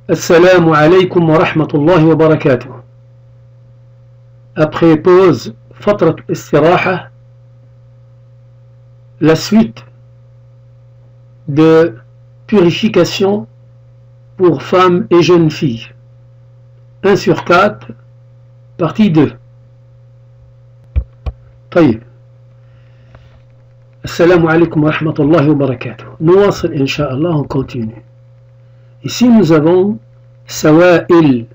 Assalamu alaikum wa rahmatullahi wa barakatuh. Après pause, fatrat istiraha, la suite de purification pour femmes et jeunes filles. 1 sur 4, partie 2. طيب. Assalamu alaikum wa rahmatullahi wa barakatuh. نواصل Inch'Allah, on continue. Ici nous avons سوائل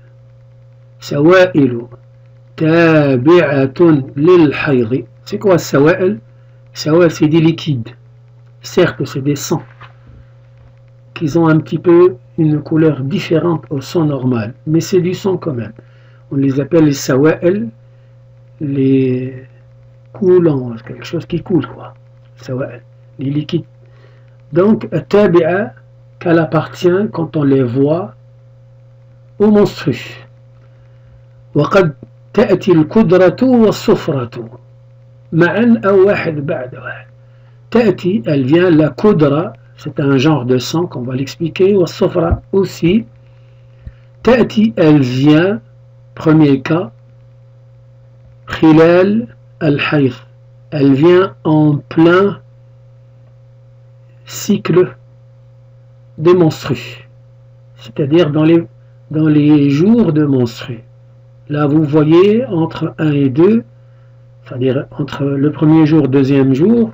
تابعة للحيض. C'est quoi السوائل? Sawa'il, c'est des liquides. Certes, c'est des sangs qui ont un petit peu une couleur différente au sang normal, mais c'est du sang quand même. On les appelle les sawa'il, les coulants, quelque chose qui coule, quoi. Sawa'il, les liquides. Donc, tabi'a, qu'elle appartient quand on les voit au menstru. وقد تأتي الكدرة والصفرة معا أو واحد بعد واحد. تأتي, elle vient, la kudra, c'est un genre de sang qu'on va l'expliquer, والصفرة aussi. تأتي, elle vient, premier cas, خلال الحيض, elle vient en plein cycle des menstrues, c'est-à-dire dans les jours de menstrues. Là, vous voyez, entre 1 et 2, c'est-à-dire entre le premier jour, deuxième jour,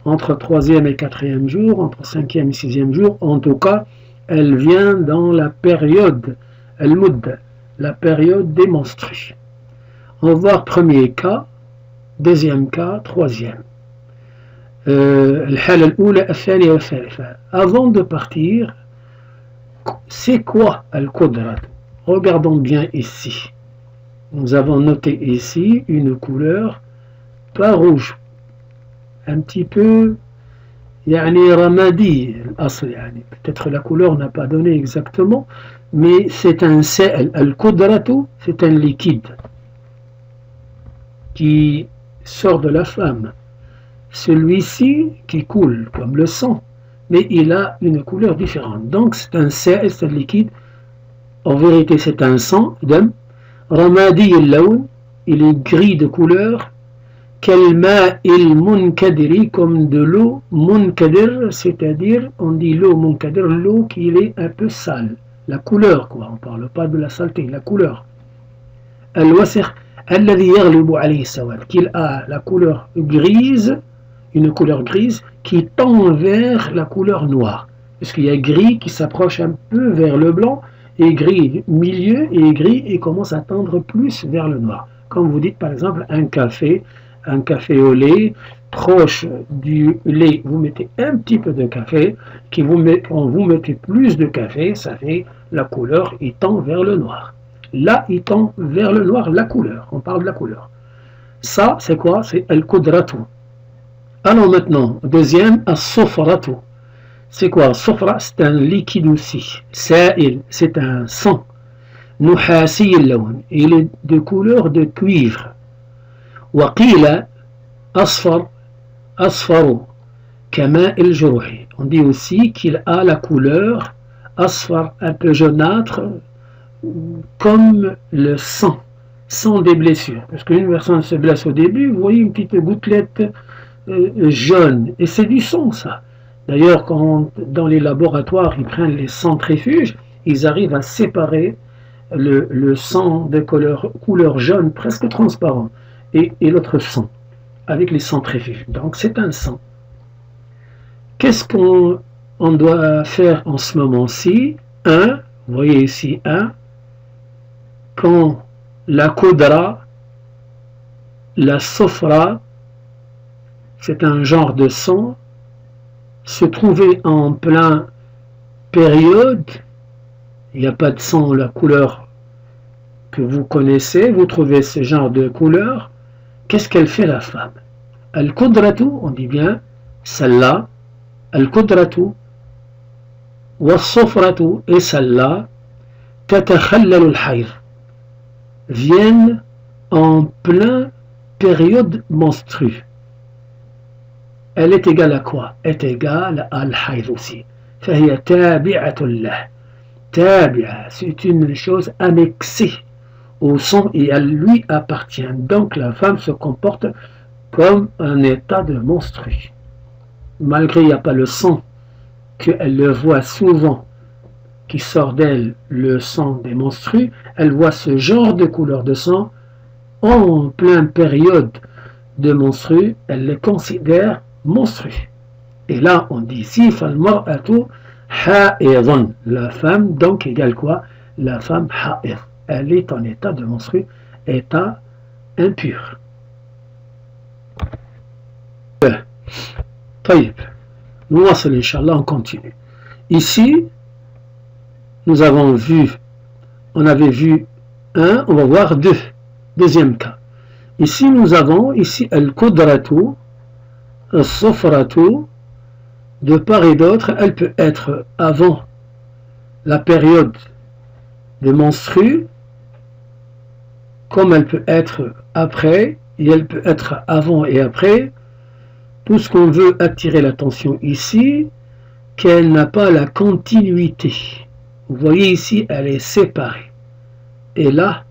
entre troisième et quatrième jour, entre cinquième et sixième jour, en tout cas, elle vient dans la période, al-mudda, la période des menstrues. On va voir premier cas, deuxième cas, troisième. الحالة الأولى الثانية والثالثة. Avant de partir, c'est quoi al-Qudrat? Regardons bien ici. Nous avons noté ici une couleur pas rouge, un petit peu يعني رمادي الأصل, يعني peut-être la couleur n'a pas donné exactement, mais c'est un sa'il. Al-Qudrat, c'est un liquide qui sort de la femme. Celui-ci qui coule comme le sang, mais il a une couleur différente. Donc c'est un sa'il, c'est un liquide. En vérité, c'est un sang, ramadi al-lawn, il est gris de couleur, kalma il-munkadiri, comme de l'eau munkadir, c'est-à-dire, on dit l'eau munkadir, l'eau qui est un peu sale. La couleur, quoi, on ne parle pas de la saleté, la couleur. Al-wasakh, alladhi yaghlibu alayhi sawad, qu'il a la couleur grise, une couleur grise qui tend vers la couleur noire. Parce qu'il y a gris qui s'approche un peu vers le blanc, et gris milieu, et gris et commence à tendre plus vers le noir. Comme vous dites par exemple un café au lait, proche du lait, vous mettez un petit peu de café, quand vous mettez plus de café, ça fait la couleur, il tend vers le noir. Là, il tend vers le noir, la couleur, on parle de la couleur. Ça, c'est quoi? C'est al-Qudratu. Alors maintenant, deuxième, as-Sufratu. C'est quoi? As-Sufra, c'est un liquide aussi. Sa'il, c'est un sang. Nuhasi al-lawn, il est de couleur de cuivre. Waqila asfar, asfaru, kama al-juruhi. On dit aussi qu'il a la couleur asfar, un peu jaunâtre, comme le sang des blessures. Parce qu'une personne se blesse au début, vous voyez une petite gouttelette jaune, et c'est du sang, ça. D'ailleurs, quand dans les laboratoires ils prennent les centrifuges, ils arrivent à séparer le sang de couleur jaune presque transparent et l'autre sang avec les centrifuges. Donc c'est un sang. Qu'est-ce qu'on doit faire en ce moment-ci? Vous voyez ici quand la Qudra, la Sufra, c'est un genre de sang, se trouvait en plein période, il n'y a pas de sang, la couleur que vous connaissez, vous trouvez ce genre de couleur, qu'est-ce qu'elle fait la femme? Al-Qudratu, on dit bien, celle-là, Al-Qudratu, wa-Sufratu, et celle-là, tatakhallalu al-hayd, viennent en plein période menstrue. Elle est égale à quoi? Elle est égale à al-hayd aussi. فهي تابعة له. tabia, c'est une chose annexée au sang et elle lui appartient. Donc la femme se comporte comme un état de menstru. Malgré il n'y a pas le sang, qu'elle le voit souvent, qui sort d'elle, le sang des menstrues, elle voit ce genre de couleur de sang en pleine période de menstrues, elle les considère menstrues. Et là, on dit ici, falmar'atu ha'idhan, la femme, donc égale quoi? La femme ha'id, elle est en état de menstrue, état impur. طيب, nous Inch'Allah, on continue. Ici, nous avons vu, on avait vu un, on va voir deux. Deuxième cas. Ici, nous avons ici al-qudratu, al-sofratu, de part et d'autre, elle peut être avant la période de menstru, comme elle peut être après, et elle peut être avant et après. Tout ce qu'on veut attirer l'attention ici, qu'elle n'a pas la continuité. Vous voyez ici, elle est séparée. Et là,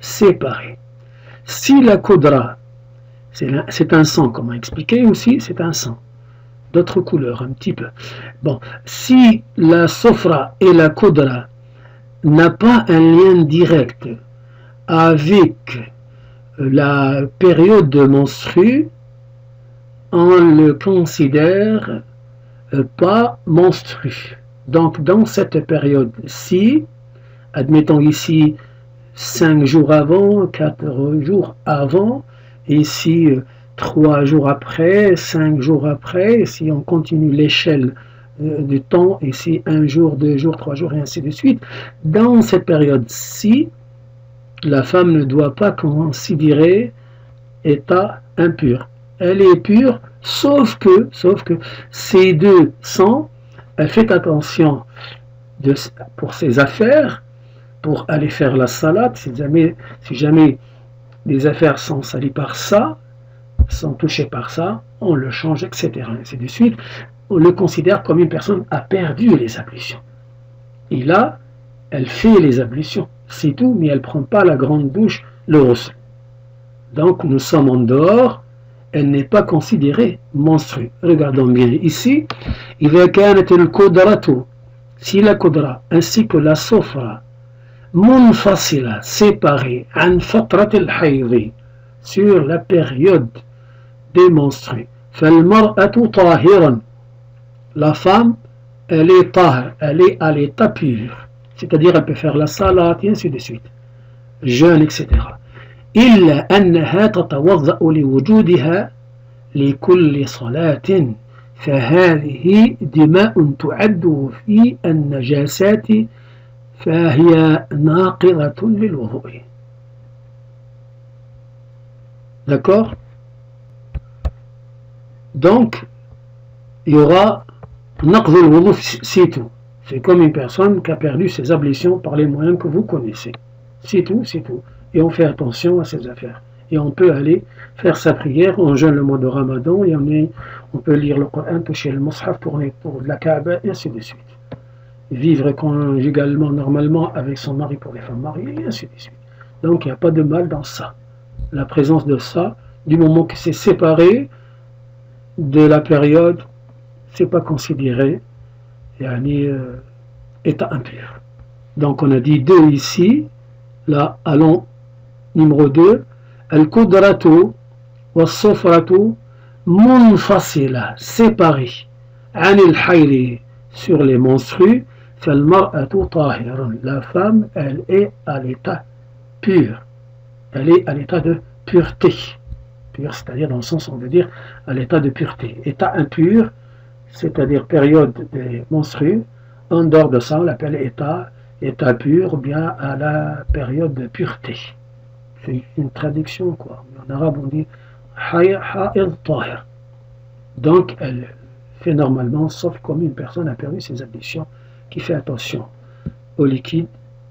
séparée. Si la qudra, c'est un sang, comme on a expliqué aussi, c'est un sang. D'autres couleurs, un petit peu. Bon, si la sofra et la qudra n'a pas un lien direct avec la période de menstru, on le considère pas menstru. Donc, dans cette période-ci, admettons ici 5 jours avant, 4 jours avant, ici 3 jours après, 5 jours après, si on continue l'échelle du temps, ici 1 jour, 2 jours, 3 jours, et ainsi de suite, dans cette période-ci, la femme ne doit pas considérer état impur. Elle est pure, sauf que ces deux sangs, elle fait attention pour ses affaires, pour aller faire la salade, si jamais les affaires sont salies par ça, sont touchées par ça, on le change, etc. Ainsi de suite. On le considère comme une personne a perdu les ablutions. Et là, elle fait les ablutions, c'est tout, mais elle ne prend pas la grande douche, le ghusl. Donc nous sommes en dehors, elle n'est pas considérée menstruée. Regardons bien ici, إذا كانت القدرة, si la qudra ainsi que la sofra منفصلة, séparée عن فترة الحيض, sur la période des menstrues, فالمرأة طاهرا, la femme elle est tahir, elle est à l'état pur, c'est-à-dire elle peut faire la salade et ainsi de suite, jeûne, etc. إلا أنها تتوضأ لوجودها لكل صلاة فهذه دماء تعد في النجاسات فهي ناقضة للوضوء. D'accord? Donc, il y aura naqd al-wudu, c'est tout. C'est comme une personne qui a perdu ses ablutions par les moyens que vous connaissez. C'est tout, c'est tout. Et on fait attention à ses affaires. Et on peut aller faire sa prière, on jeûne le mois de Ramadan, et on peut lire le Coran, toucher le Mus'haf, tourner pour la Kaaba, et ainsi de suite. Vivre conjugalement, normalement, avec son mari pour les femmes mariées, et ainsi de suite. Donc il n'y a pas de mal dans ça. La présence de ça, du moment que c'est séparé de la période, c'est pas considéré état impur. Donc on a dit 2 ici, là, allons numéro 2, al-qudratu wa sofratu munfasila, séparé, anil hayri, sur les menstrues, falmar'atu tahirun, la femme, elle est à l'état pur, elle est à l'état de pureté, pur, c'est-à-dire dans le sens on veut dire à l'état de pureté, état impur, c'est-à-dire période des menstrues, en dehors de ça on l'appelle état pur, ou bien à la période de pureté. C'est une traduction, quoi. En arabe, on dit ha'id tahir. Donc, elle fait normalement, sauf comme une personne a perdu ses ablutions, qui fait attention au liquide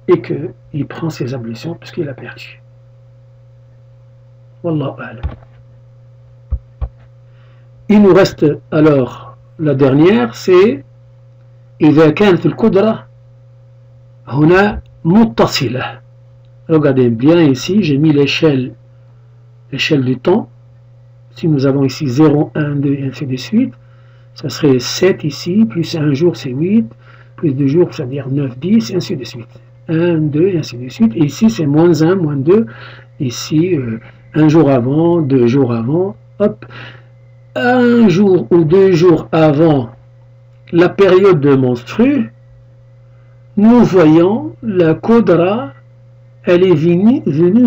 et qu'il prend ses ablutions puisqu'il a perdu. Wallahu a'lam. Il nous reste alors la dernière, c'est إذا كانت القدرة هنا متصلة. Regardez bien ici, j'ai mis l'échelle du temps. Si nous avons ici 0, 1, 2 et ainsi de suite, ça serait 7 ici, plus un jour c'est 8, plus 2 jours, c'est-à-dire 9, 10, et ainsi de suite. 1, 2, et ainsi de suite. Et ici c'est moins 1, moins 2. Ici, un jour avant, 2 jours avant, hop. Un jour ou 2 jours avant la période de menstru, nous voyons la Qudra, elle est venue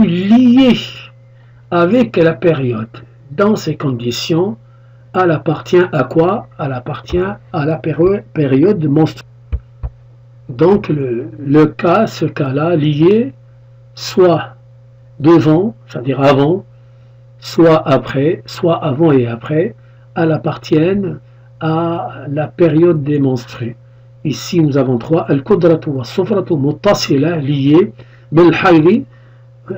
liée avec la période. Dans ces conditions, elle appartient à quoi? Elle appartient à la période de menstru. Donc ce cas-là lié, soit devant, c'est-à-dire avant, soit après, soit avant et après, elles appartiennent à la période des menstrues. Ici, nous avons trois. Al-Qudratu wa Sufratu Muttasila, lié. Bil-Hayri,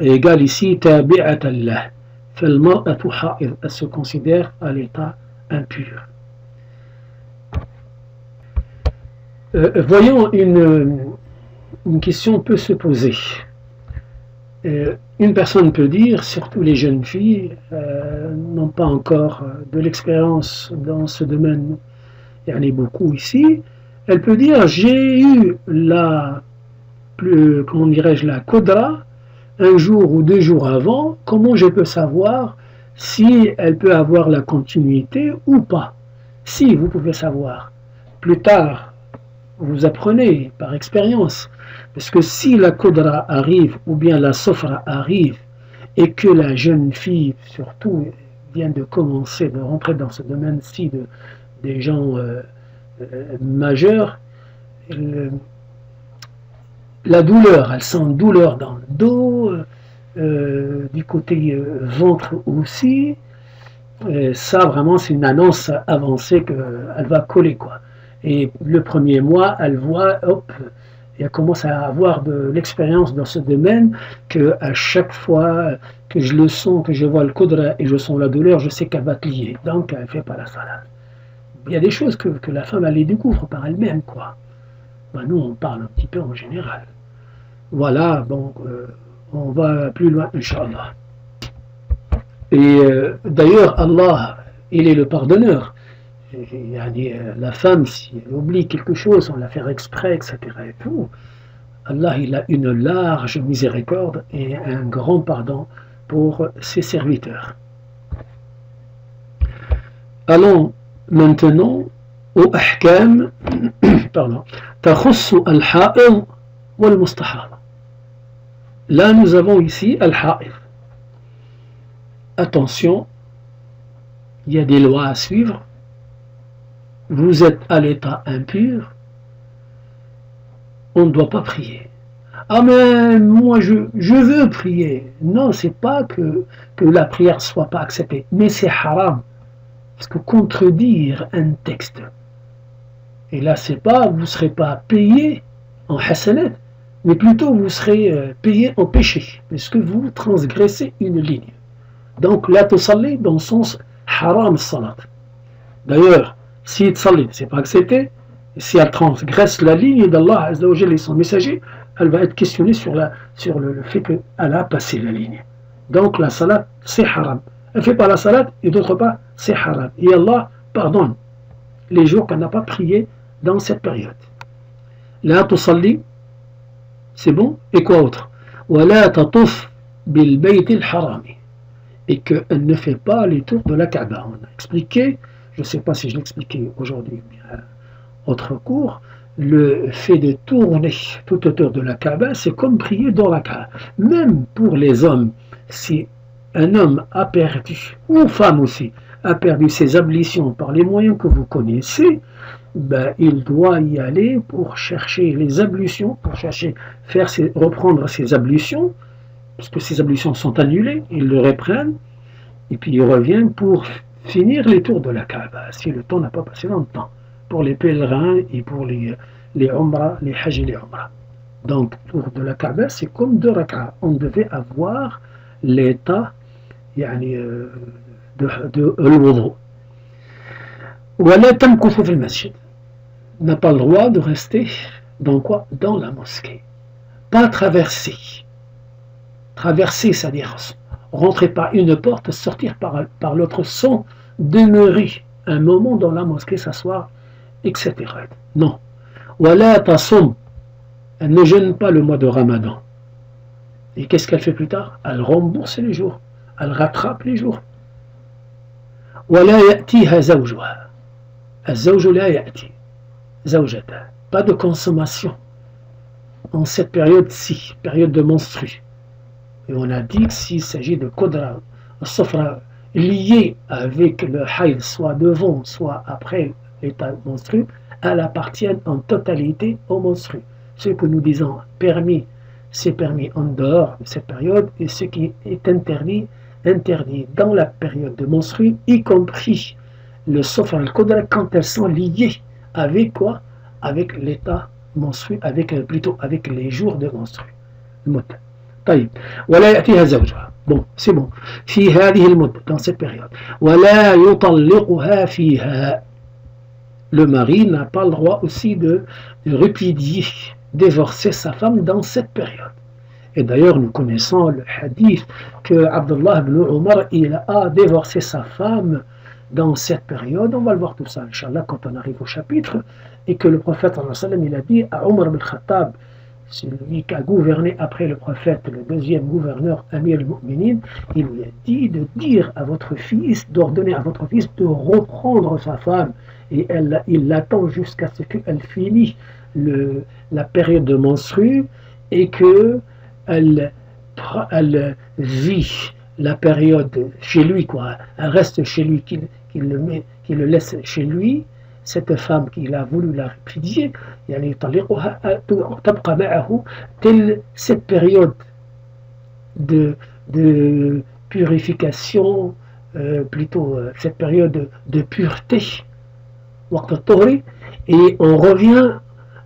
égale ici, Tabi'atallah. Fal-Mar'atu Ha'id, elle se considère à l'état impur. Voyons, une question peut se poser. Une personne peut dire, surtout les jeunes filles, n'ont pas encore de l'expérience dans ce domaine, il y en a beaucoup ici, elle peut dire, j'ai eu la Qudra un jour ou 2 jours avant, comment je peux savoir si elle peut avoir la continuité ou pas? Si vous pouvez savoir, plus tard, vous apprenez par expérience. Parce que si la Qudra arrive, ou bien la Sofra arrive, et que la jeune fille, surtout, vient de commencer, de rentrer dans ce domaine-ci des gens majeurs, la douleur, elle sent une douleur dans le dos, du côté ventre aussi, ça vraiment c'est une annonce avancée qu'elle va coller, quoi. Et le premier mois, elle voit, hop, et elle commence à avoir de l'expérience dans ce domaine, qu'à chaque fois que je le sens, que je vois le Qudra et je sens la douleur, je sais qu'elle va plier. Donc, elle ne fait pas la salat. Il y a des choses que la femme, elle les découvre par elle-même, quoi. Ben, nous, on parle un petit peu en général. Voilà, donc, on va plus loin, Inch'Allah. Et d'ailleurs, Allah, il est le pardonneur. La femme, si elle oublie quelque chose, on la fait exprès, etc. Et tout, Allah, il a une large miséricorde et un grand pardon pour ses serviteurs. Allons maintenant au ahkam, pardon, takhussu al-ha'id wal-mustahada. Là, nous avons ici al-ha'id. Attention, il y a des lois à suivre. Vous êtes à l'état impur, on ne doit pas prier. Ah mais moi je veux prier. Non, c'est pas que la prière soit pas acceptée, mais c'est haram. Parce que contredire un texte, et là c'est pas, vous ne serez pas payé en hasanat, mais plutôt vous serez payé en péché, parce que vous transgressez une ligne. Donc la tusalli dans le sens haram salat. D'ailleurs, si tsalli, c'est pas accepté, si elle transgresse la ligne d'Allah Azza wa Jalla et son messager, elle va être questionnée sur le fait qu'elle a passé la ligne. Donc la salat, c'est haram. Elle ne fait pas la salat, et d'autre part, c'est haram. Et Allah pardonne les jours qu'elle n'a pas prié dans cette période. La tusalli, c'est bon, et quoi autre? Wala tatuf bil bayt al harami, et qu'elle ne fait pas les tours de la Kaaba. On a expliqué, je ne sais pas si je l'expliquais aujourd'hui ou bien autre cours, le fait de tourner tout autour de la Kaaba, c'est comme prier dans la Kaaba. Même pour les hommes, si un homme a perdu, ou femme aussi, a perdu ses ablutions par les moyens que vous connaissez, ben, il doit y aller pour chercher les ablutions, pour chercher, reprendre ses ablutions, parce que ses ablutions sont annulées, ils le reprennent, et puis il revient pour finir les tours de la Kaaba, si le temps n'a pas passé longtemps, pour les pèlerins et pour les Umrah, les Hajj et les Umrah. Donc, tour de la Kaaba, c'est comme 2 rak'ah. On devait avoir l'état de al-wudu. Wala tamkuthu fil masjid. N'a pas le droit de rester dans quoi? Dans la mosquée. pas traverser. Traverser, c'est-à-dire rentrer par une porte, sortir par l'autre, sans demeurer un moment dans la mosquée, s'asseoir, etc. Non. Wala tasum, elle ne jeûne pas le mois de Ramadan. Et qu'est-ce qu'elle fait plus tard? Elle rembourse les jours, elle rattrape les jours. Wala ya'tiha zawjuha, az-zawju la ya'ti zawjata. Pas de consommation en cette période-ci, période de menstru. Et on a dit que s'il s'agit de qudra, sofra, lié avec le haïd, soit devant, soit après l'état menstru, elles appartiennent en totalité au menstru. Ce que nous disons permis, c'est permis en dehors de cette période, et ce qui est interdit, interdit dans la période de menstru, y compris le sofra, le qudra, quand elles sont liées avec quoi? Avec l'état menstru, plutôt avec les jours de menstru. طيب ولا يأتيها زوجها bon c'est bon في هذه المدة dans cette période ولا يطلقها فيها le mari n'a pas le droit aussi de répudier, divorcer sa femme dans cette période. Et d'ailleurs nous connaissons le hadith que Abdullah ibn Umar il a divorcé sa femme dans cette période. On va le voir tout ça Inch'Allah quand on arrive au chapitre, et que le prophète il a dit à Omar ibn Khattab, celui qui a gouverné après le prophète, le deuxième gouverneur, Amir al-Mu'minin, il lui a dit de dire à votre fils, d'ordonner à votre fils de reprendre sa femme, et il l'attend jusqu'à ce qu'elle finisse la période de menstru, et qu'elle vit la période chez lui, quoi. Elle reste chez lui, qu'il le laisse chez lui. Cette femme qu'il a voulu la répudier, cette période de purification, plutôt cette période de pureté, et on revient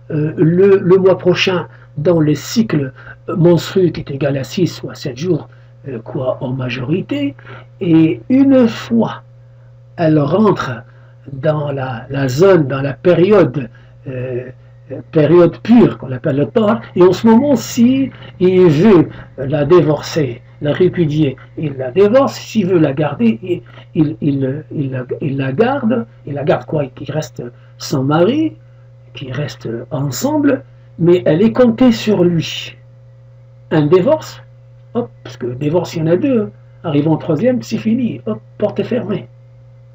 le mois prochain dans le cycle menstruel qui est égal à 6 ou à 7 jours, quoi, en majorité, et une fois elle rentre dans la zone, dans la période pure qu'on appelle le tahar, et en ce moment, si il veut la divorcer, la répudier, il la divorce. S'il veut la garder, il la garde quoi, qu'il reste son mari, qu'ils restent ensemble, mais elle est comptée sur lui. Un divorce, hop, parce que divorce il y en a deux, arrivant au troisième, c'est fini, hop, porte est fermée.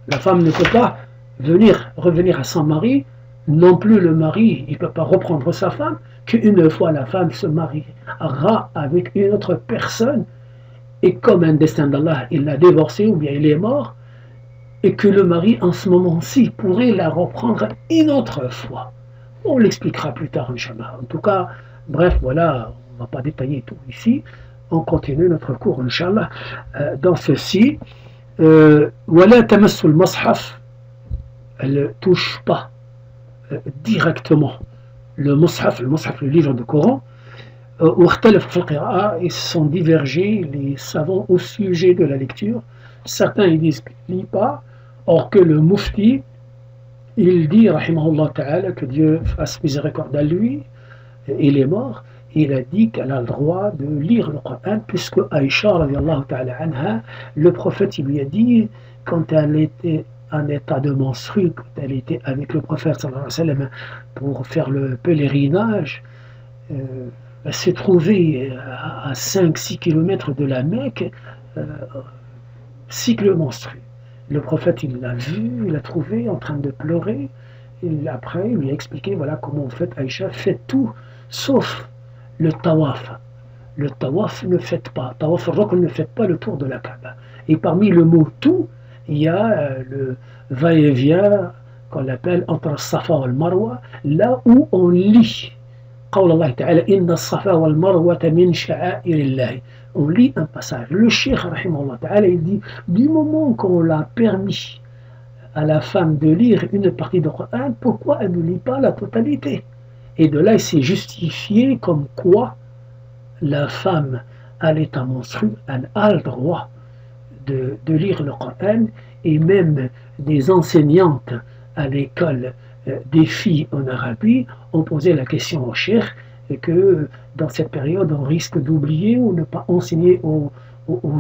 La femme ne peut pas revenir à son mari, non plus le mari, il ne peut pas reprendre sa femme, qu'une fois la femme se mariera avec une autre personne, et comme un destin d'Allah, il l'a divorcé ou bien il est mort, et que le mari en ce moment-ci pourrait la reprendre une autre fois. On l'expliquera plus tard, Inch'Allah. En tout cas, bref, voilà, on ne va pas détailler tout ici, on continue notre cours, Inch'Allah, dans ceci. Wala tamassul mushaf, elle ne touche pas directement le mushaf, le livre du Coran. Ils se sont divergés, les savants, au sujet de la lecture. Certains ils disent qu'il ne lit pas, or que le mufti, il dit, rahimahullah ta'ala, que Dieu fasse miséricorde à lui, il est mort, il a dit qu'elle a le droit de lire le Coran, puisque Aïcha, radiallahu ta'ala anha, le prophète, il lui a dit, quand elle était en état de menstru, quand elle était avec le prophète, sallallahu alayhi wa sallam, pour faire le pèlerinage, elle s'est trouvée à 5-6 km de la Mecque, cycle menstru. Le prophète, il l'a vu, il l'a trouvé en train de pleurer, et après, il lui a expliqué, voilà comment en fait Aïcha fait tout, sauf le tawaf. Le tawaf ne faites pas, tawaf al-rukn ne faites pas le tour de la Kaaba. Et parmi le mot tout, il y a le va-et-vient qu'on appelle entre le Safa et le Marwa, là où on lit. قول الله تعالى إن الصفا والمروة من شعائر الله. On lit un passage. Le cheikh, rahimahullah ta'ala, il dit, du moment qu'on l'a permis à la femme de lire une partie du Coran, pourquoi elle ne lit pas la totalité? Et de là, il s'est justifié comme quoi la femme à l'état menstru, elle a le droit de lire le Coran, et même des enseignantes à l'école des filles en Arabie ont posé la question au cheikh, et que dans cette période, on risque d'oublier ou ne pas enseigner aux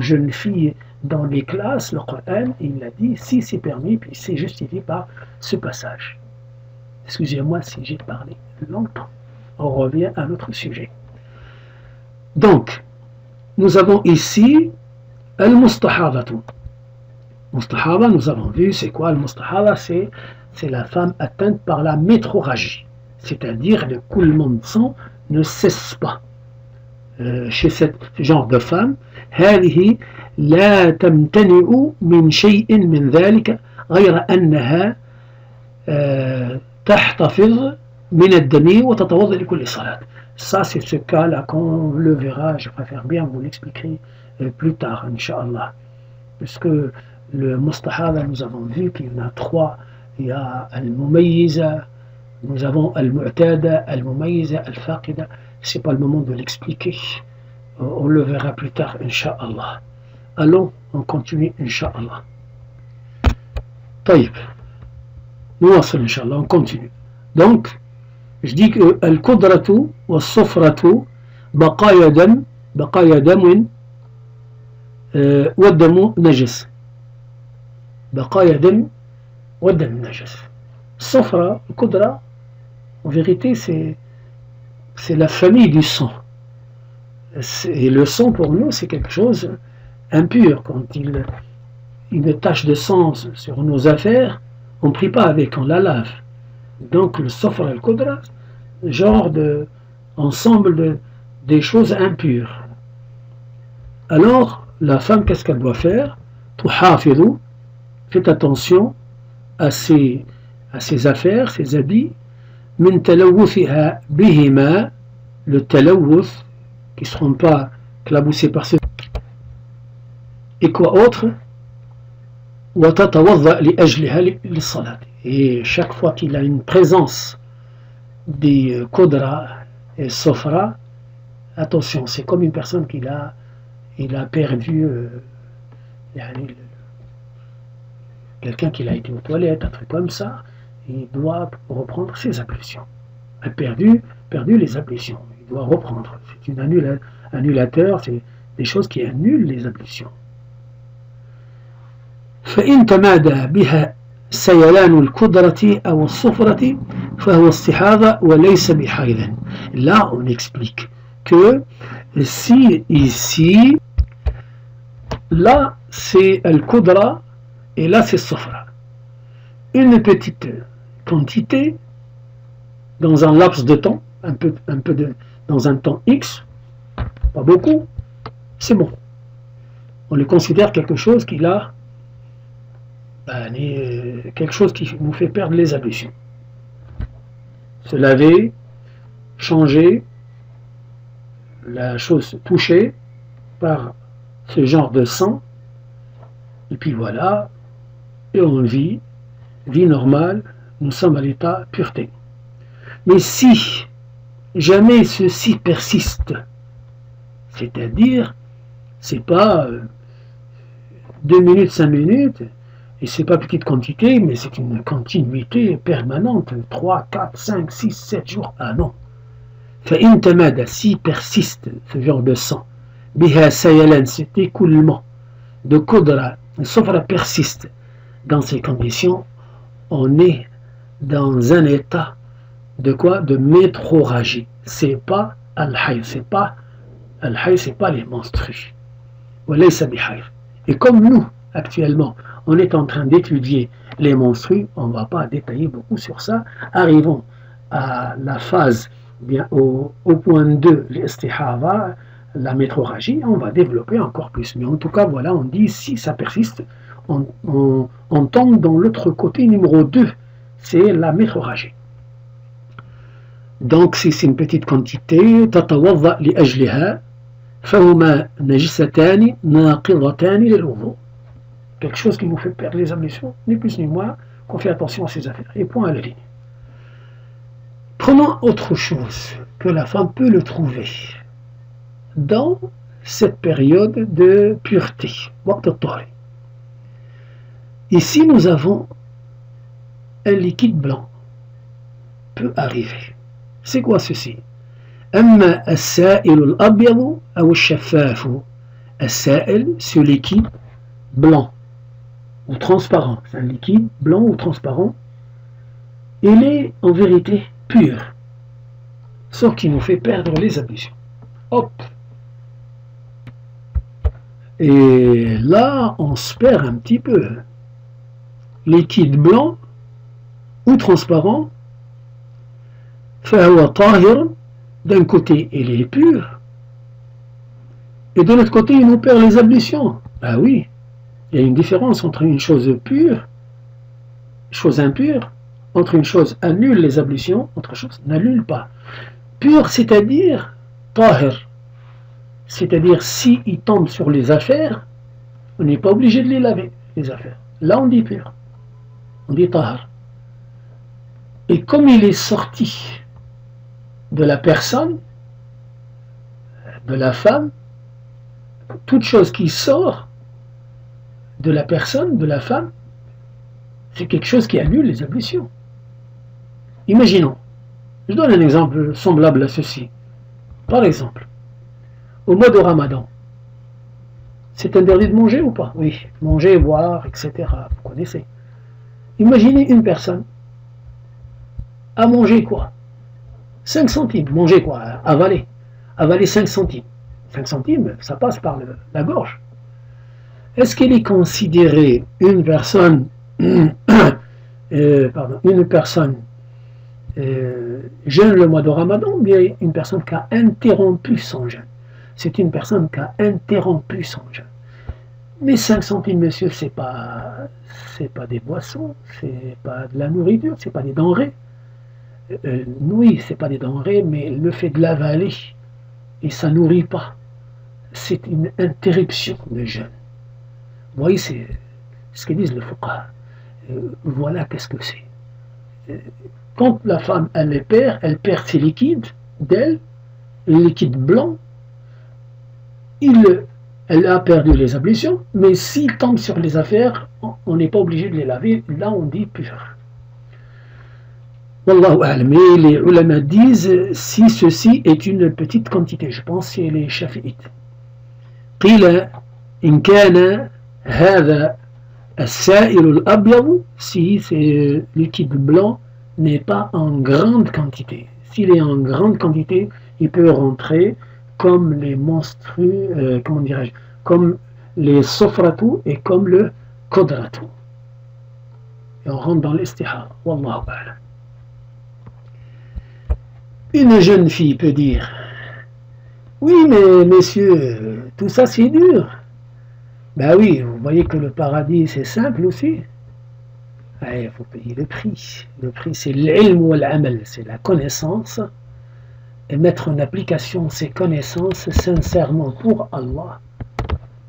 jeunes filles dans les classes le Coran. Il a dit, si c'est permis, puis c'est justifié par ce passage. Excusez-moi si j'ai parlé longtemps. On revient à notre sujet. Donc, nous avons ici al-mustahadatu. Mustahaba, nous avons vu, c'est quoi le mustahaba? C'est la femme atteinte par la métrorragie, c'est-à-dire le coulement de sang ne cesse pas. Chez ce genre de femme, هذه لا تمتنع من شيء من ذلك غير أنها تحتفظ من الدم وتتوضأ لكل صلاة. Ça, c'est ce cas-là qu'on le verra, je préfère bien vous l'expliquer plus tard, Inch'Allah. Puisque le mustahaba, nous avons vu qu'il y en a trois. Il y a al-mumayyiza, nous avons al-mu'tada, al-mumayyiza, al-faqida. Ce n'est pas le moment de l'expliquer. On le verra plus tard, Inch'Allah. Allons, on continue, Inch'Allah. طيب. نواصل إن شاء الله, on continue. Donc, je dis que القدرة والصفرة بقايا دم والدم نجس. بقايا دم والدم نجس. الصفرة, القدرة, en vérité, c'est la famille du sang. Et le sang, pour nous, c'est quelque chose impur. Quand une tache de sang sur nos affaires, on ne prie pas avec, on la lave. Donc le sofra al-qudra, genre ensemble des choses impures. Alors la femme, qu'est-ce qu'elle doit faire? Tuhafidu, faites attention à ses affaires, ses habits. Min talawwuthiha bihima, le talawwuth, qui ne seront pas claboussés par ce. Et quoi autre? Et chaque fois qu'il a une présence des Qudra et Sofra, attention, c'est comme une personne il a perdu quelqu'un qui a été aux toilettes, un truc comme ça, il doit reprendre ses ablutions. Il a perdu les ablutions, il doit reprendre. C'est une annulateur, c'est des choses qui annulent les ablutions. فإن تمادى بها سيلان القدرة أو الصفرة فهو استحاضة وليس بحيض. Là, on explique que si ici, là c'est al-qudra et là c'est sofra. Une petite quantité dans un laps de temps, dans un temps X, pas beaucoup, c'est bon. On le considère quelque chose qui a quelque chose qui nous fait perdre les ablutions. Se laver, changer, la chose touchée par ce genre de sang, et puis voilà, et on vit normale, nous sommes à l'état pureté. Mais si jamais ceci persiste, c'est-à-dire, c'est pas 2 minutes, 5 minutes, et c'est pas petite quantité, mais c'est une continuité permanente, 3, 4, 5, 6, 7 jours, ah non. فإن تمادى, si persiste ce genre de sang, بها سيلان, cet écoulement de Qudra, sauf la persiste, dans ces conditions, on est dans un état de quoi? De métrorragie. C'est pas al-hayy, c'est pas les menstrues. Et comme nous, actuellement, on est en train d'étudier les menstrues, on ne va pas détailler beaucoup sur ça. Arrivons à la phase, bien au point 2, l'istihava, la métrorragie, on va développer encore plus. Mais en tout cas, voilà, on dit si ça persiste, on tombe dans l'autre côté numéro 2, c'est la métrorragie. Donc si c'est une petite quantité, tatawadda li ajliha, fahuma najisatani naqidhatani lil wudu. Quelque chose qui nous fait perdre les ablutions, ni plus ni moins, qu'on fait attention à ces affaires. Et point à la ligne. Prenons autre chose que la femme peut le trouver dans cette période de pureté. Ici, nous avons un liquide blanc. Peut arriver. C'est quoi ceci? أما السائل الأبيض أو الشفاف. السائل, ce liquide blanc ou transparent, c'est un liquide blanc ou transparent, il est en vérité pur, sauf qu'il nous fait perdre les ablutions. Hop. Et là, on se perd un petit peu. Liquide blanc ou transparent, فهو طاهر, d'un côté il est pur, et de l'autre côté il nous perd les ablutions. Ah oui, il y a une différence entre une chose pure, une chose impure, entre une chose annule les ablutions, autre chose n'annule pas. Pur, c'est-à-dire tahir, c'est-à-dire si il tombe sur les affaires, on n'est pas obligé de les laver, les affaires. Là on dit pur, on dit tahir. Et comme il est sorti de la personne, de la femme, toute chose qui sort de la personne, de la femme, c'est quelque chose qui annule les ablutions. Imaginons, je donne un exemple semblable à ceci. Par exemple, au mois de Ramadan, c'est interdit de manger ou pas? Oui, manger, boire, etc. Vous connaissez. Imaginez une personne à manger quoi? 5 centimes. Manger quoi? Avaler. Avaler 5 centimes. 5 centimes, ça passe par la gorge. Est-ce qu'elle est considérée une personne une personne jeûne le mois de Ramadan, ou bien une personne qui a interrompu son jeûne? C'est une personne qui a interrompu son jeûne. Mais 5 centimes, monsieur, c'est pas des boissons, c'est pas de la nourriture, c'est pas des denrées. Oui, c'est pas des denrées, mais le fait de l'avaler, et ça nourrit pas, c'est une interruption de jeûne. Vous voyez, c'est ce que disent les fuqaha. Voilà qu'est-ce que c'est. Quand la femme, elle perd ses liquides d'elle, les liquides blancs, elle a perdu les ablutions, mais s'il tombe sur les affaires, on n'est pas obligé de les laver, là on dit pur. Wallahu a'lam. Mais les ulama disent si ceci est une petite quantité, je pense que c'est les shafi'ites. قيل إن كان هذا السائل الأبيض, si ce liquide blanc n'est pas en grande quantité. S'il est en grande quantité, il peut rentrer comme les monstrues, comment dirais-je, comme les sofratou et comme le kodratou. Et on rentre dans l'istihara. Wallahu a'lam. Une jeune fille peut dire: oui, mais messieurs, tout ça c'est dur. Ben oui, vous voyez que le paradis c'est simple aussi. Il faut payer le prix. Le prix c'est l'ilm wal amal, c'est la connaissance, et mettre en application ces connaissances sincèrement pour Allah,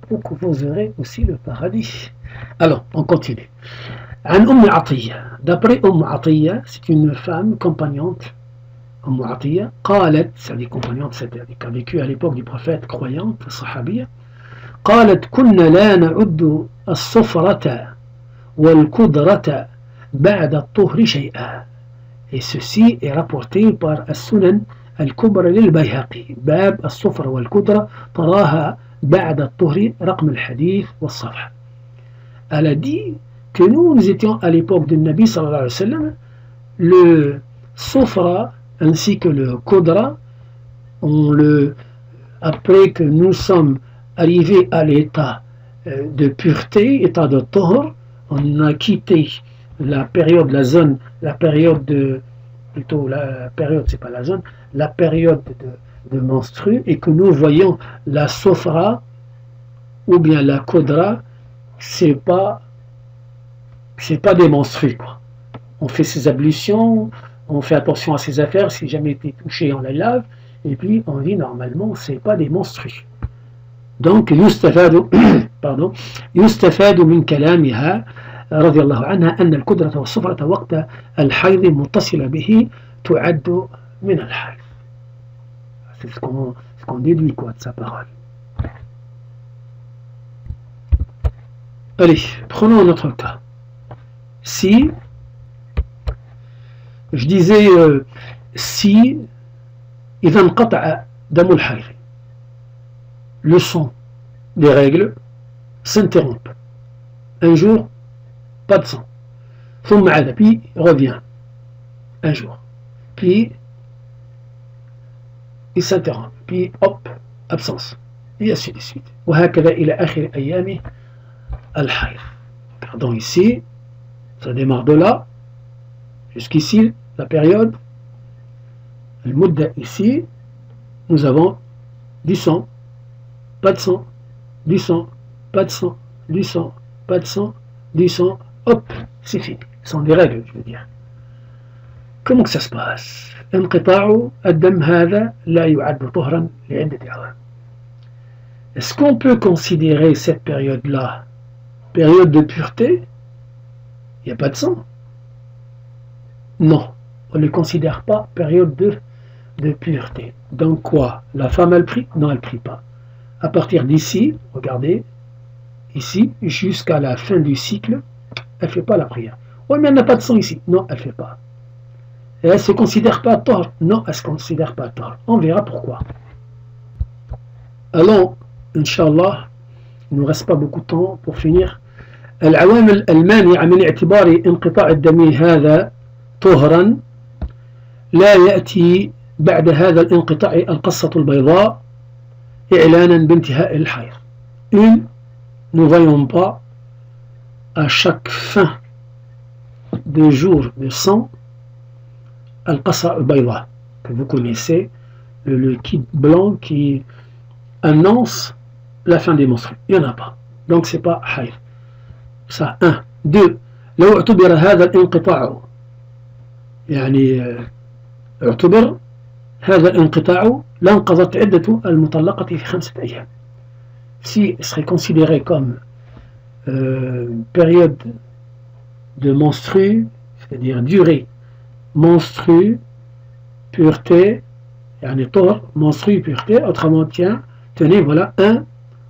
pour que vous aurez aussi le paradis. Alors, on continue. D'après Atiyya, c'est une femme compagnante. Atiyya, قالت, c'est-à-dire compagnante, c'est-à-dire qui a vécu à l'époque du prophète, croyante, sahabiyya. قالت كنا لا نعد الصفرة والقدرة بعد الطهر شيئا. Et ceci est rapporté par السنن الكبرى للبيهقي باب الصفرة والقدرة تراها بعد الطهر رقم الحديث والصفحة. Elle a dit que nous étions à l'époque du Nabi sallallahu alayhi wa sallam, le sofra ainsi que le qudra, après que nous sommes arrivés à l'état de pureté, état de tohr, on a quitté la période, la période c'est pas la zone, la période de menstru, et que nous voyons la sofra ou bien la qudra, c'est pas des menstrues, quoi. On fait ses ablutions, on fait attention à ses affaires, si jamais été touché, on la lave, et puis on dit normalement, c'est pas des menstrues. Donc, يستفاد من كلامها رضي الله عنها أن القدرة والصفرة وقت الحيض متصلة به تعد من الحيض. C'est ce qu'on déduit quoi de sa parole. Allez, prenons un autre cas. Si, je disais, si إذا انقطع دم الحيض, le sang des règles s'interrompt. Un jour, pas de sang. ثم عاد, puis revient. Un jour. Puis, il s'interrompt. Puis, hop, absence. Et ainsi de suite. وهكذا إلى آخر أيام الحيض. Regardons ici, ça démarre de là, jusqu'ici, la période. Le mudda ici, nous avons du sang, pas de sang, du sang, pas de sang, du sang, pas de sang, du sang, hop, c'est fini. Ce sont des règles, je veux dire. Comment que ça se passe? انقطاع الدم هذا لا يعد طهرا لعدة أعوام. Est-ce qu'on peut considérer cette période-là période de pureté? Il n'y a pas de sang? Non, on ne considère pas période de pureté. Donc quoi? La femme elle prie? Non, elle ne prie pas. À partir d'ici, regardez, ici, jusqu'à la fin du cycle, elle ne fait pas la prière. Oui, mais elle n'a pas de sang ici. Non, elle ne fait pas. Et elle ne se considère pas tort. Non, elle ne se considère pas tort. On verra pourquoi. Allons, Inch'Allah, il ne nous reste pas beaucoup de temps pour finir. العوامل المانعة من اعتبار انقطاع الدم هذا طهرا لا يأتي بعد هذا الانقطاع القصة البيضاء إعلانا بانتهاء الحيض. Une, nous ne voyons pas à chaque fin de jour de sang القصة البيضاء que vous connaissez, le liquide blanc qui annonce la fin des menstrues. Il n'y en a pas. Donc c'est pas haïd. Ça, 1. 2. لو اعتبر هذا الانقطاع يعني اعتبر هذا الانقطاع لانقضت عدة المطلقة في 5 أيام. Si elle serait considérée comme période de menstru, c'est-à-dire durée menstru, pureté, يعني طهر menstru, pureté, autrement tiens, tenez, voilà, 1,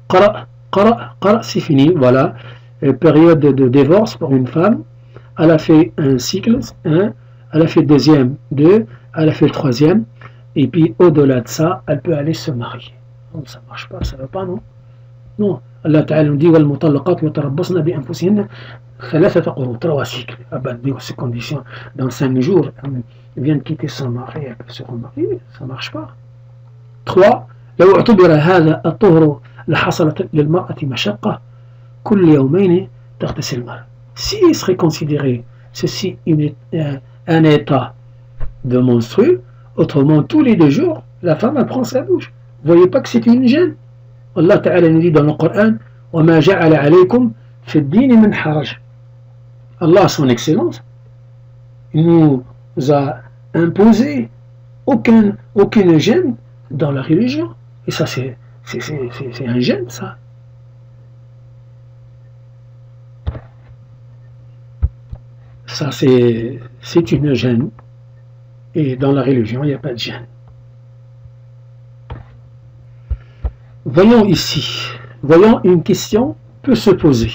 قرأ, c'est fini, voilà. Période de divorce pour une femme, elle a fait un cycle, 1, elle a fait le deuxième, 2, elle a fait le troisième, et puis au-delà de ça, elle peut aller se marier. Non, ça ne marche pas, ça ne va pas, non? Non, Allah Ta'ala nous dit والمطلقات يتربصن بأنفسهن 3 قروء, 3 cycles. Ah ben, dans ces conditions, dans 5 jours, elle vient de quitter son mari, elle peut se remarier, ça ne marche pas. 3. لو اعتبر هذا الطهر لحصلت للمرأة مشقة كل يومين تغتسل المرأة. S'il serait considéré ceci un état de menstru, autrement tous les 2 jours, la femme elle prend sa douche. Vous voyez pas que c'est une gêne? Allah Ta'ala nous dit dans le Coran وَمَا جَعَلَ عَلَيْكُمْ فِي الدِّينِ مِنْ حَرَجٍ. Allah, son excellence, il nous a imposé aucune gêne dans la religion. Et ça, c'est un gêne, ça. Ça, c'est une gêne. Et dans la religion, il n'y a pas de gêne. Voyons ici. Voyons une question peut se poser.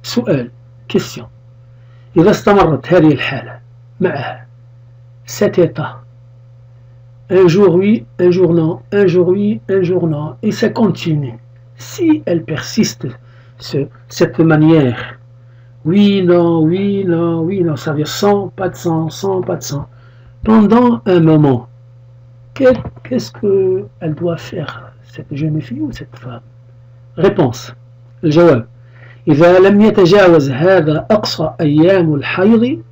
سؤال, question. إذا استمرت هذه الحالة معها cet état, un jour oui, un jour non, un jour oui, un jour non, et ça continue. Si elle persiste cette manière, oui, non, oui, non, oui, non, ça veut dire sans, pas de sang, sans, pas de sang, pendant un moment, qu'est-ce qu'elle doit faire, cette jeune fille ou cette femme? Réponse, الجواب إذا لم يتجاوز هذا أقصى أيام الحيض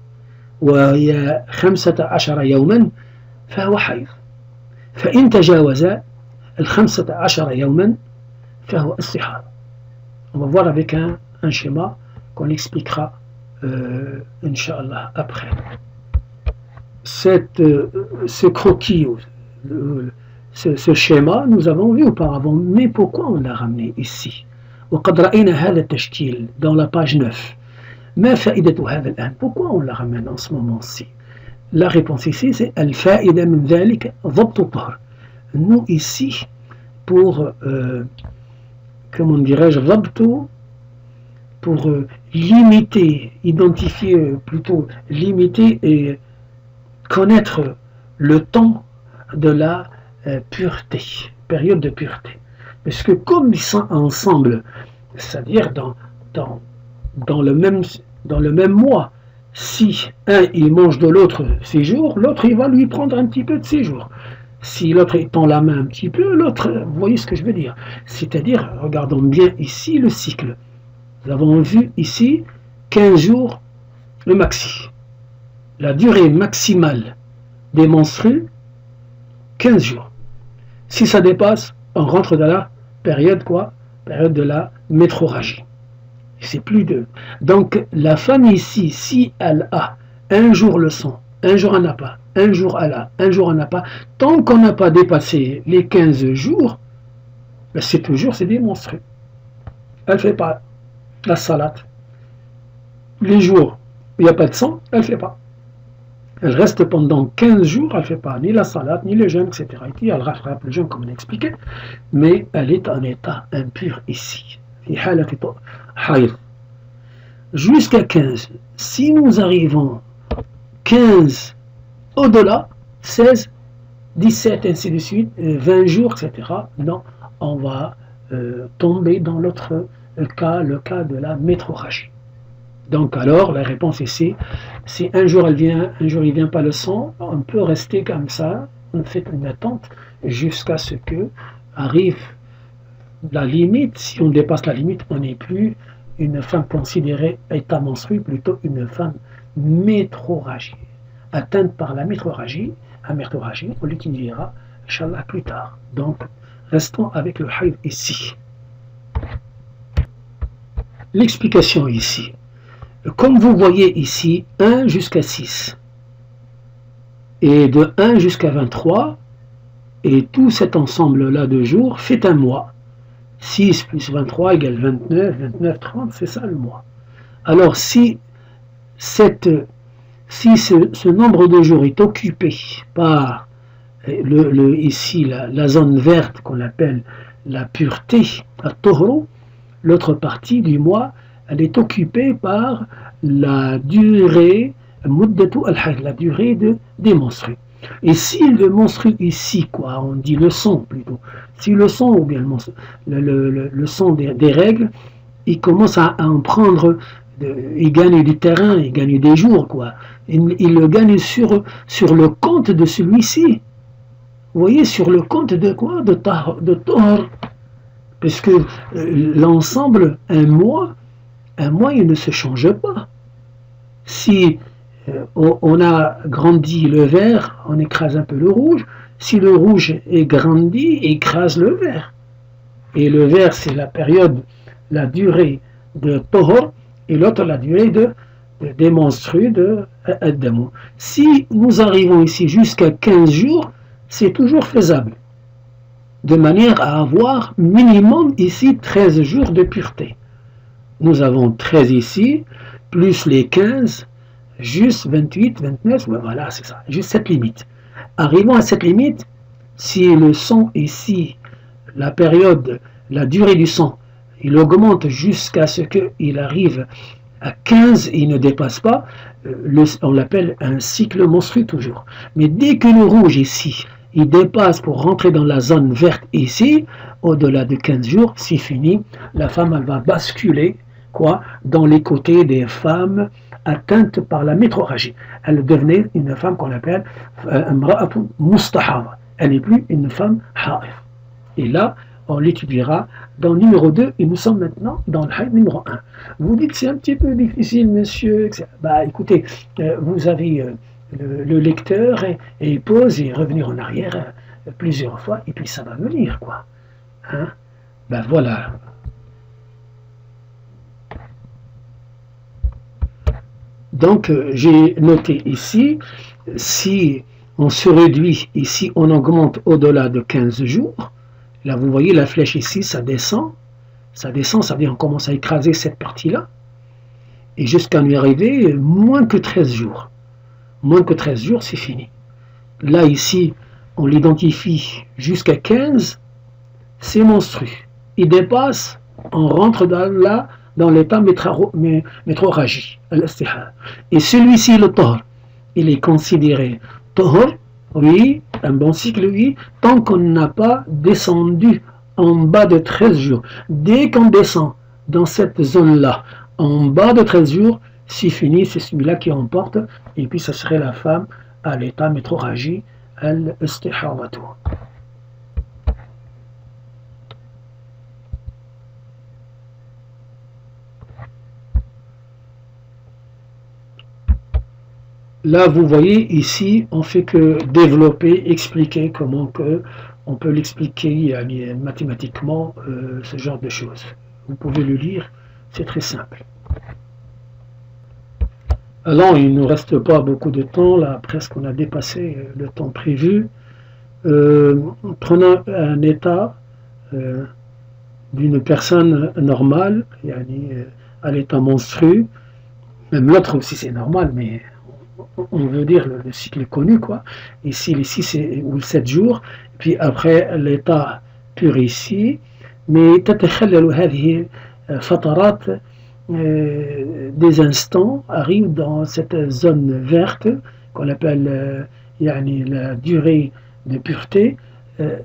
وهي 15 يوما فهو حيض. فإن تجاوز 15 يوما فهو استحاضة. On va voir avec un schéma qu'on expliquera Inch'Allah après. Ce croquis, ce schéma, nous avons vu auparavant, mais pourquoi on l'a ramené ici? وقد رأينا هذا التشكيل dans la page 9. ما فائدة هذا الآن? Pourquoi on la ramène en ce moment-ci? La réponse ici, c'est الفائدة من ذلك ضبط الطهر. Nous ici, pour, comment dirais-je, ضبط, pour limiter, identifier plutôt, limiter et connaître le temps de la pureté, période de pureté. Parce que comme ils sont ensemble, c'est-à-dire dans le même mois, si un il mange de l'autre 6 jours, l'autre il va lui prendre un petit peu de 6 jours. Si l'autre tend la main un petit peu, l'autre, vous voyez ce que je veux dire. C'est-à-dire, regardons bien ici le cycle. Nous avons vu ici 15 jours le maxi. La durée maximale des menstrues, 15 jours. Si ça dépasse, on rentre dans la période quoi? Période de la métrorragie. C'est plus de. Donc la femme ici, si elle a un jour le sang, un jour elle n'a pas, un jour elle a, un jour elle n'a pas, tant qu'on n'a pas dépassé les 15 jours, ben c'est toujours c'est des menstrues. Elle ne fait pas la salade. Les jours où il n'y a pas de sang, elle ne fait pas. Elle reste pendant 15 jours, elle ne fait pas ni la salade, ni le jeûne, etc. Et elle rattrape le jeûne comme on a expliqué, mais elle est en état impur ici. Jusqu'à 15. Si nous arrivons 15 au-delà, 16, 17, ainsi de suite, 20 jours, etc., non, on va tomber dans l'autre cas, le cas de la métrorragie. Donc alors, la réponse ici, si un jour elle vient, un jour il ne vient pas le sang, on peut rester comme ça, on fait une attente jusqu'à ce que arrive la limite. Si on dépasse la limite, on n'est plus une femme considérée état menstrué, plutôt une femme métrorragie. Atteinte par la métrorragie, on l'utilisera, Inch'Allah, plus tard. Donc, restons avec le haïd ici. L'explication ici. Comme vous voyez ici, 1 jusqu'à 6, et de 1 jusqu'à 23, et tout cet ensemble-là de jours fait un mois. 6 plus 23 égale 29, 29, 30, c'est ça le mois. Alors si ce nombre de jours est occupé par ici la zone verte qu'on appelle la pureté, la tohro, l'autre partie du mois, elle est occupée par la durée, la durée des menstrues. Et si le menstru ici, quoi, on dit le sang plutôt, si le sang ou bien le sang des règles, il commence à en prendre, il gagne du terrain, il gagne des jours, quoi. Il le gagne sur le compte de celui-ci. Vous voyez, sur le compte de quoi? De Tahor. Parce que l'ensemble, un mois, il ne se change pas. Si on a grandi le vert, on écrase un peu le rouge. Si le rouge est grandi, écrase le vert. Et le vert, c'est la période, la durée de Tohor, et l'autre, la durée des menstrues de Adamo. Si nous arrivons ici jusqu'à 15 jours, c'est toujours faisable. De manière à avoir minimum ici 13 jours de pureté. Nous avons 13 ici, plus les 15, juste 28, 29, ben voilà, c'est ça, juste cette limite. Arrivons à cette limite, si le sang ici, la période, la durée du sang, il augmente jusqu'à ce qu'il arrive à 15, il ne dépasse pas, on l'appelle un cycle menstruel toujours. Mais dès que le rouge ici, il dépasse pour rentrer dans la zone verte ici, au-delà de 15 jours, c'est fini, la femme elle va basculer dans les côtés des femmes atteintes par la métrorragie. Elle devenait une femme qu'on appelle imra'atun mustahaba. Elle n'est plus une femme haïf. Et là, on l'étudiera dans le numéro 2 et nous sommes maintenant dans le haïd numéro 1. Vous dites c'est un petit peu difficile, monsieur. Bah écoutez, vous avez le lecteur et pause et revenir en arrière plusieurs fois et puis ça va venir, quoi. Hein? Ben voilà. Donc, j'ai noté ici, si on se réduit, ici on augmente au-delà de 15 jours, là vous voyez la flèche ici, ça descend, ça veut dire on commence à écraser cette partie-là, et jusqu'à nous arriver moins que 13 jours. Moins que 13 jours, c'est fini. Là, ici, on l'identifie jusqu'à 15, c'est monstrueux. Il dépasse, on rentre dans l'état métrorragie, et celui-ci, le Tahor, il est considéré Tahor, oui, un bon cycle, oui, tant qu'on n'a pas descendu en bas de 13 jours. Dès qu'on descend dans cette zone-là, en bas de 13 jours, c'est fini, c'est celui-là qui emporte, et puis ce serait la femme à l'état métrorragie, al-istihadatu. Là, vous voyez, ici, on fait que développer, expliquer comment que on peut l'expliquer mathématiquement, ce genre de choses. Vous pouvez le lire, c'est très simple. Alors, il ne nous reste pas beaucoup de temps, là, presque on a dépassé le temps prévu. Prenons un état d'une personne normale, à l'état monstrueux, même l'autre aussi c'est normal, mais on veut dire le cycle connu, quoi. Ici, les 6 ou 7 jours, puis après l'état pur ici, mais تتخلل هذه فترات des instants arrivent dans cette zone verte qu'on appelle la durée de pureté,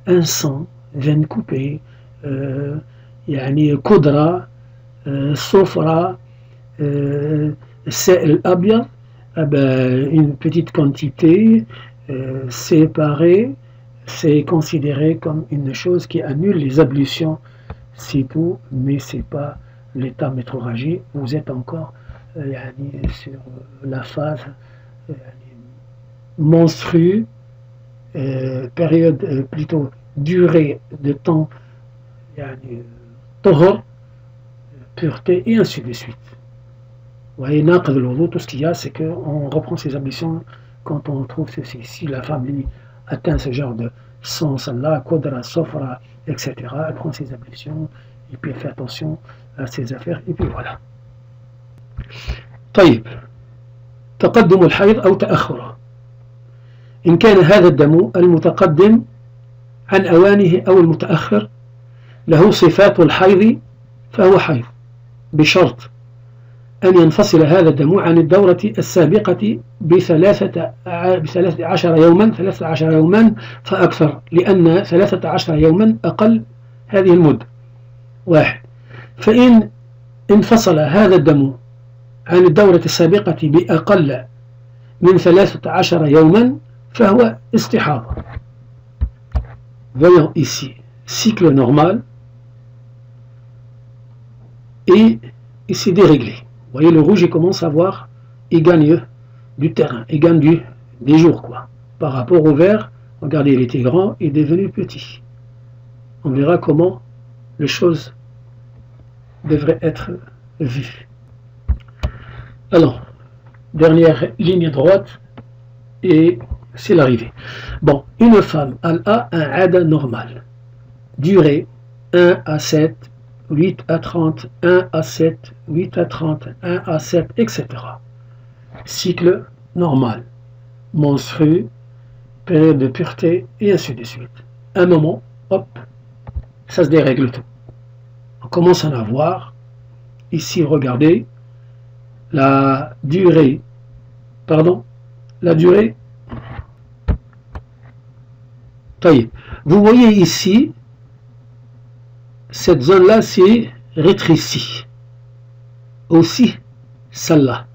un sang, veine coupée, قدرة, صفرة, سائل أبيض, une petite quantité séparée, c'est considéré comme une chose qui annule les ablutions, c'est tout, mais c'est pas l'état métrorragie, vous êtes encore sur la phase monstrue, période plutôt durée de temps, طهر, pureté et ainsi de suite. Vous voyez, tout ce qu'il y a, c'est qu'on reprend ses ablutions quand on trouve ceci. Si la femme lui atteint ce genre de sens là, qudra, sofra, etc., elle prend ses ablutions et puis elle fait attention à ses affaires et puis voilà. طيب تقدم الحيض أو تأخره. إن كان هذا الدم المتقدم عن أوانه أو المتأخر له صفات الحيض فهو حيض بشرط أن ينفصل هذا الدم عن الدورة السابقة ب13 يوما فأكثر، لأن 13 يوما أقل هذه المدة. 1. فإن انفصل هذا الدم عن الدورة السابقة بأقل من 13 يوما فهو استحاضة. Voyons ici, cycle normal et c'est déréglé. Vous voyez, le rouge, il commence à voir, il gagne du terrain, il gagne des jours, quoi. Par rapport au vert, regardez, il était grand, il est devenu petit. On verra comment les choses devraient être vues. Alors, dernière ligne droite, et c'est l'arrivée. Bon, une femme, elle a un ada normal. Durée 1 à 7, 8 à 30, 1 à 7, 8 à 30, 1 à 7, etc. Cycle normal, menstrué, période de pureté, et ainsi de suite. Un moment, hop, ça se dérègle tout. On commence à en avoir. Ici, regardez, la durée. Vous voyez ici, cette zone-là s'est rétrécie. Aussi, celle-là.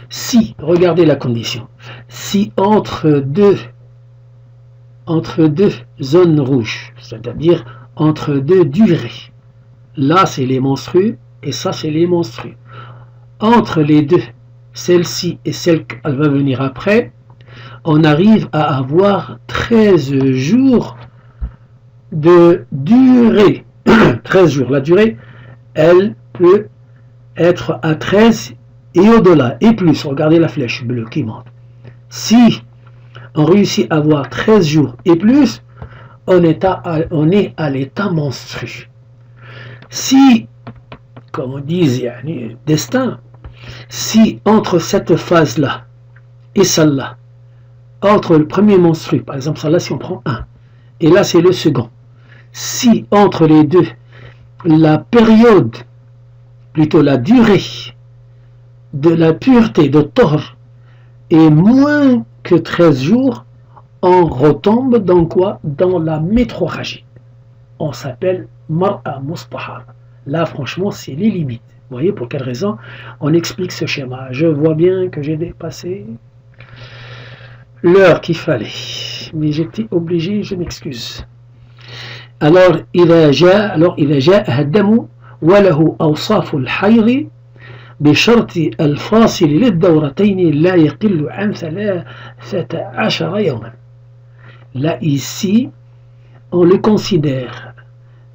Si, regardez la condition, si entre deux zones rouges, c'est-à-dire entre deux durées, là c'est les menstrues et ça c'est les menstrues, entre les deux, celle-ci et celle qu'elle va venir après, on arrive à avoir 13 jours de durée. 13 jours, la durée, elle peut être à 13 et au-delà, et plus. Regardez la flèche bleue qui monte. Si on réussit à avoir 13 jours et plus, on est à l'état menstru. Si, comme on dit, destin, si entre cette phase-là et celle-là, entre le premier menstru, par exemple celle-là si on prend 1, et là c'est le second, si entre les deux, la période, plutôt la durée de la pureté de Tor est moins que 13 jours, on retombe dans quoi? Dans la métrorragie. On s'appelle mar'a mustahara. Là, franchement, c'est les limites. Vous voyez pour quelle raison on explique ce schéma. Je vois bien que j'ai dépassé l'heure qu'il fallait, mais j'étais obligé, je m'excuse. Alors, إذا جاء الدم وله أوصاف الحيض بشرط الفاصل للدورتين لا يقل عن 13 يوما. Là, ici, on le considère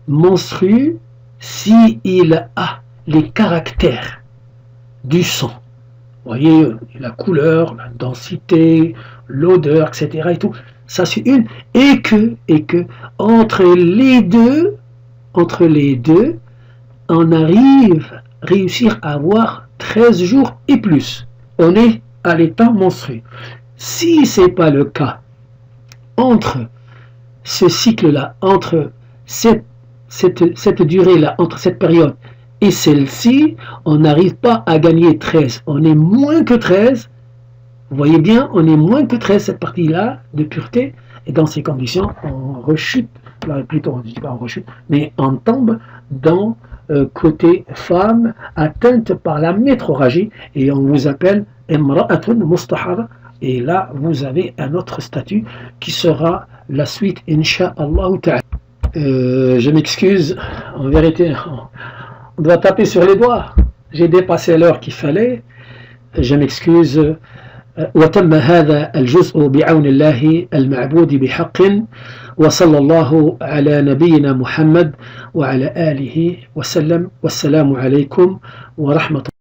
menstru s'il a les caractères du sang. Vous voyez, la couleur, la densité, l'odeur, etc. Et tout. Ça, c'est une. Et que entre les deux, on arrive à réussir à avoir 13 jours et plus. On est à l'état menstrué. Si ce n'est pas le cas, entre ce cycle-là, entre cette durée-là, entre cette période et celle-ci, on n'arrive pas à gagner 13. On est moins que 13. Vous voyez bien, on est moins que 13, cette partie-là de pureté. Et dans ces conditions, on rechute, plutôt on ne dit pas on rechute, mais on tombe dans côté femme atteinte par la métrorragie. Et on vous appelle Imra'atun Mustahara. Et là, vous avez un autre statut qui sera la suite, Inch'Allah ta'ala. Je m'excuse, en vérité, on doit taper sur les doigts. J'ai dépassé l'heure qu'il fallait. Je m'excuse. وتم هذا الجزء بعون الله المعبود بحق وصلى الله على نبينا محمد وعلى آله وسلم والسلام عليكم ورحمة الله